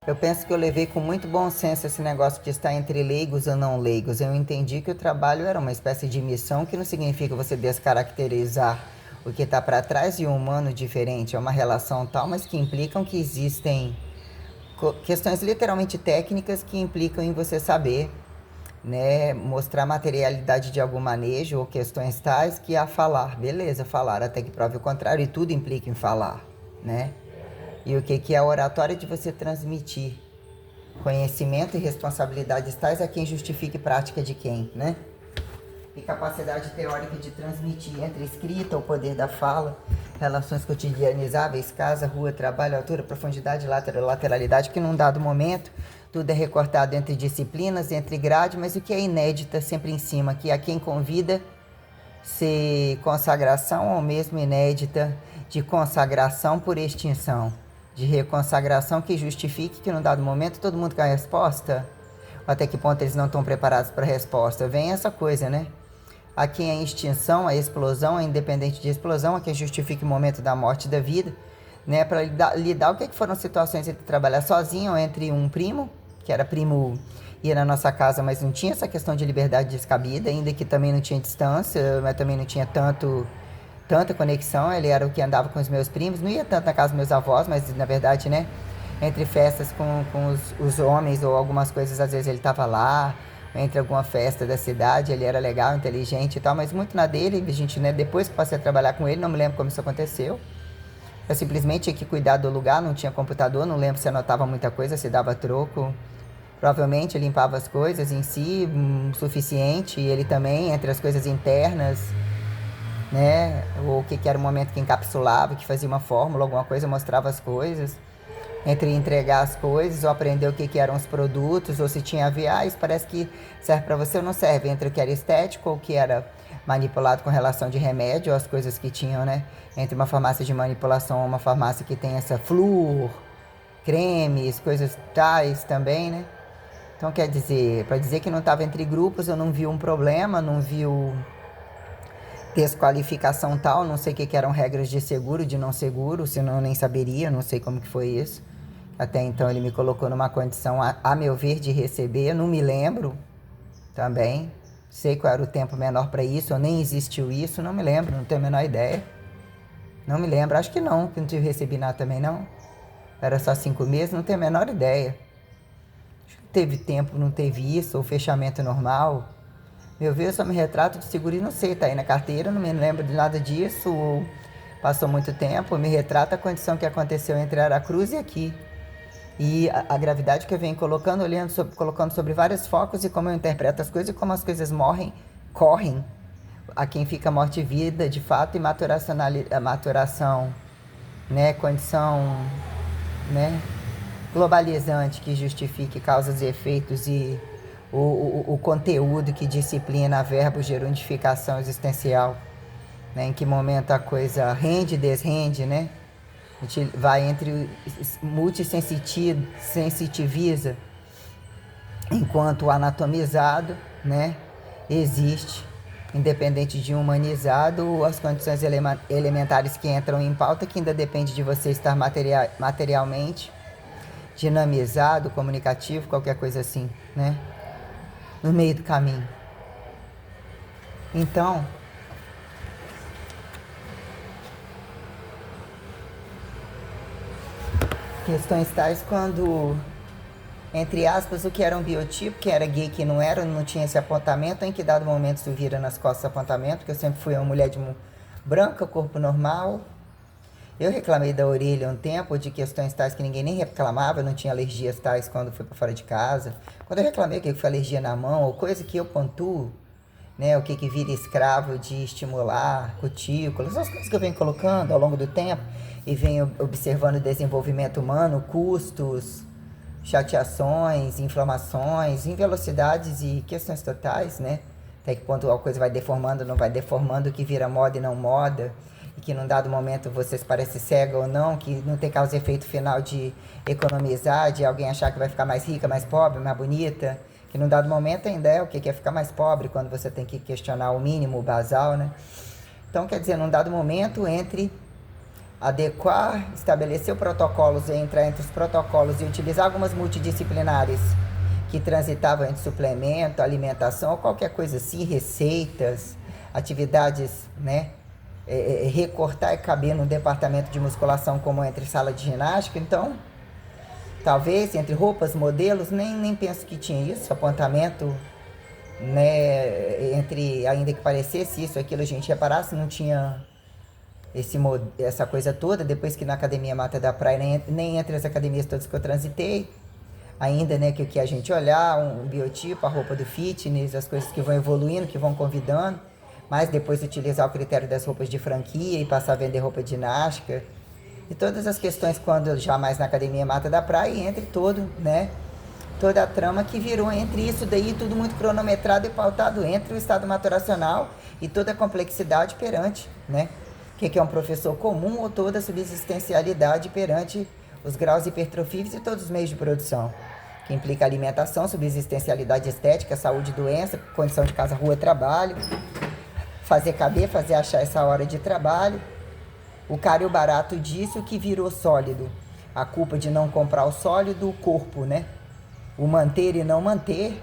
Eu penso que eu levei com muito bom senso esse negócio de estar entre leigos ou não leigos. Eu entendi que o trabalho era uma espécie de missão, que não significa você descaracterizar o que está para trás de um humano diferente. É uma relação tal, mas que implicam que existem questões literalmente técnicas que implicam em você saber, né, mostrar materialidade de algum manejo ou questões tais que a falar. Beleza, falar até que prove o contrário, e tudo implica em falar, né? E o que é a oratória de você transmitir conhecimento e responsabilidades tais a quem justifique prática de quem, né? E capacidade teórica de transmitir entre escrita, o poder da fala, relações cotidianizáveis, casa, rua, trabalho, altura, profundidade, lateralidade, que num dado momento tudo é recortado entre disciplinas, entre grade, mas o que é inédita sempre em cima, que a quem convida se consagração ou mesmo inédita de consagração por extinção, de reconsagração que justifique que num dado momento todo mundo quer a resposta, até que ponto eles não estão preparados para a resposta. Vem essa coisa, né? A quem a extinção, a explosão, a independente de explosão, a quem justifique o momento da morte e da vida, né? Para lidar o que foram situações entre trabalhar sozinho ou entre um primo, que era primo, ia na nossa casa, mas não tinha essa questão de liberdade descabida, ainda que também não tinha distância, mas também não tinha tanta conexão. Ele era o que andava com os meus primos, não ia tanto na casa dos meus avós, mas na verdade, né, entre festas com os homens ou algumas coisas, às vezes ele estava lá, entre alguma festa da cidade, ele era legal, inteligente e tal, mas muito na dele, a gente, né, depois que passei a trabalhar com ele, não me lembro como isso aconteceu. Eu simplesmente tinha que cuidar do lugar, não tinha computador, não lembro se anotava muita coisa, se dava troco. Provavelmente limpava as coisas em si, suficiente, e ele também, entre as coisas internas, né? O que era o momento que encapsulava, que fazia uma fórmula, alguma coisa, mostrava as coisas. Entre entregar as coisas, ou aprender o que eram os produtos, ou se tinha a ver, isso parece que serve para você ou não serve. Entre o que era estético ou o que era manipulado com relação de remédio, ou as coisas que tinham, né? Entre uma farmácia de manipulação ou uma farmácia que tem essa flúor, cremes, coisas tais também, né? Então, quer dizer, para dizer que não estava entre grupos, eu não vi um problema, não vi desqualificação tal, não sei o que eram regras de seguro, de não seguro, senão eu nem saberia, não sei como que foi isso. Até então ele me colocou numa condição, a meu ver, de receber, não me lembro também. Sei qual era o tempo menor para isso, ou nem existiu isso, não me lembro, não tenho a menor ideia. Não me lembro, acho que não recebi nada também não. Era só 5 meses, não tenho a menor ideia. Teve tempo, não teve isso, ou fechamento normal. Meu ver, eu só me retrato de seguro e não sei, tá aí na carteira, não me lembro de nada disso, ou passou muito tempo, me retrata a condição que aconteceu entre Aracruz e aqui. E a gravidade que eu venho colocando, colocando sobre vários focos e como eu interpreto as coisas e como as coisas correm a quem fica morte e vida, de fato, e maturação, né, condição, né, globalizante que justifique causas e efeitos e o conteúdo que disciplina verbo gerundificação existencial, né? Em que momento a coisa rende e desrende, né? A gente vai entre multissensitiviza, enquanto o anatomizado, né, existe, independente de humanizado, as condições elementares que entram em pauta, que ainda depende de você estar materialmente dinamizado, comunicativo, qualquer coisa assim, né? No meio do caminho. Então, questões tais quando, entre aspas, o que era um biotipo, que era gay, que não era, não tinha esse apontamento, em que dado momento isso vira nas costas apontamento, porque eu sempre fui uma mulher branca, corpo normal. Eu reclamei da orelha um tempo, de questões tais que ninguém nem reclamava, não tinha alergias tais quando fui para fora de casa. Quando eu reclamei que foi alergia na mão, ou coisa que eu pontuo, né, o que vira escravo de estimular cutículas, as coisas que eu venho colocando ao longo do tempo e venho observando o desenvolvimento humano, custos, chateações, inflamações, em velocidades e questões totais, né? Até que ponto a coisa vai deformando, não vai deformando, o que vira moda e não moda, e que num dado momento você se parece cega ou não, que não tem causa e efeito final de economizar, de alguém achar que vai ficar mais rica, mais pobre, mais bonita, que num dado momento ainda é o que é ficar mais pobre, quando você tem que questionar o mínimo, o basal, né? Então, quer dizer, num dado momento, entre adequar, estabelecer protocolos, entrar entre os protocolos e utilizar algumas multidisciplinares que transitavam entre suplemento, alimentação ou qualquer coisa assim, receitas, atividades, né? Recortar e caber num departamento de musculação como entre sala de ginástica. Então, talvez entre roupas, modelos, nem penso que tinha isso, apontamento, né? Entre, ainda que parecesse isso, aquilo, a gente reparasse, não tinha essa coisa toda. Depois que na Academia Mata da Praia, nem entre as academias todas que eu transitei, ainda, né, que o que a gente olhar, um biotipo, a roupa do fitness, as coisas que vão evoluindo, que vão convidando, mas depois utilizar o critério das roupas de franquia e passar a vender roupa de ginástica. E todas as questões, quando já mais na Academia Mata da Praia, entre todo, né, toda a trama que virou entre isso daí, tudo muito cronometrado e pautado entre o estado maturacional e toda a complexidade perante, né, o que é um professor comum ou toda a subsistencialidade perante os graus hipertrofíveis e todos os meios de produção, que implica alimentação, subsistencialidade estética, saúde, doença, condição de casa, rua, trabalho, fazer caber, fazer achar essa hora de trabalho. O caro e o barato disso, o que virou sólido. A culpa de não comprar o sólido, o corpo, né? O manter e não manter,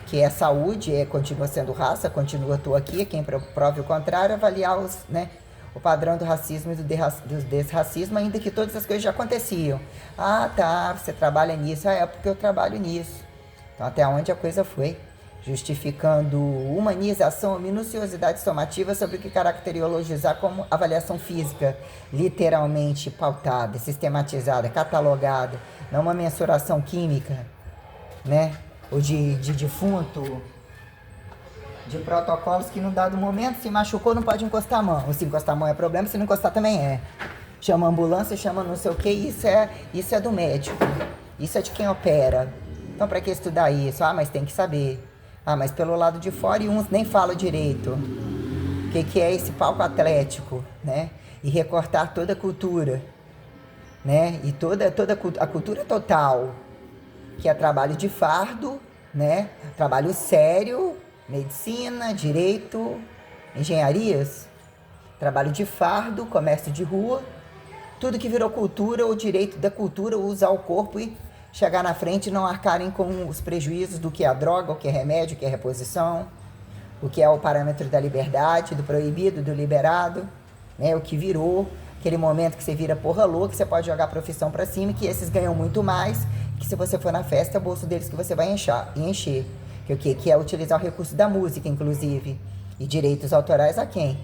que é saúde, continua sendo raça, continua tô aqui, quem prove o contrário, avaliar os, né, o padrão do racismo e do desracismo, ainda que todas as coisas já aconteciam. Ah, tá, você trabalha nisso, é porque eu trabalho nisso. Então, até onde a coisa foi, justificando humanização, minuciosidade somativa sobre o que caracteriologizar como avaliação física, literalmente pautada, sistematizada, catalogada, não uma mensuração química, né, ou de defunto, de protocolos que num dado momento se machucou, não pode encostar a mão. Ou se encostar a mão é problema, se não encostar também é. Chama a ambulância, chama não sei o que, isso é do médico. Isso é de quem opera. Então pra que estudar isso? Ah, mas tem que saber. Ah, mas pelo lado de fora e uns nem falam direito. O que é esse palco atlético, né? E recortar toda a cultura, né? E toda a cultura total, que é trabalho de fardo, né? Trabalho sério, medicina, direito, engenharias, trabalho de fardo, comércio de rua, tudo que virou cultura, o direito da cultura, usar o corpo e chegar na frente e não arcarem com os prejuízos do que é a droga, o que é remédio, o que é reposição, o que é o parâmetro da liberdade, do proibido, do liberado, né? O que virou aquele momento que você vira porra louca, que você pode jogar a profissão pra cima, que esses ganham muito mais, que se você for na festa é o bolso deles que você vai encher. Que é utilizar o recurso da música, inclusive, e direitos autorais a quem?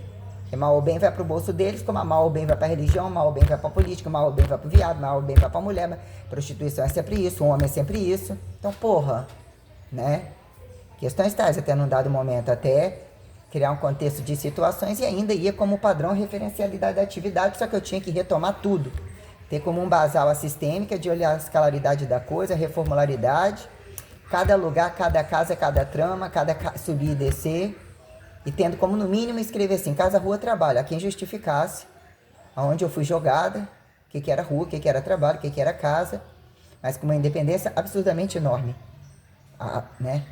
Que mal ou bem vai pro bolso deles, como a mal ou bem vai pra religião, mal ou bem vai pra política, mal ou bem vai pro viado, mal ou bem vai pra mulher, mas prostituição é sempre isso, o homem é sempre isso. Então, porra, né? Questões tais, até num dado momento, até criar um contexto de situações e ainda ia como padrão referencialidade da atividade, só que eu tinha que retomar tudo. Ter como um basal a sistêmica, de olhar a escalaridade da coisa, a reformularidade, cada lugar, cada casa, cada trama, cada subir e descer, e tendo como no mínimo escrever assim, casa, rua, trabalho, a quem justificasse aonde eu fui jogada, o que era rua, o que era trabalho, o que era casa, mas com uma independência absurdamente enorme, né?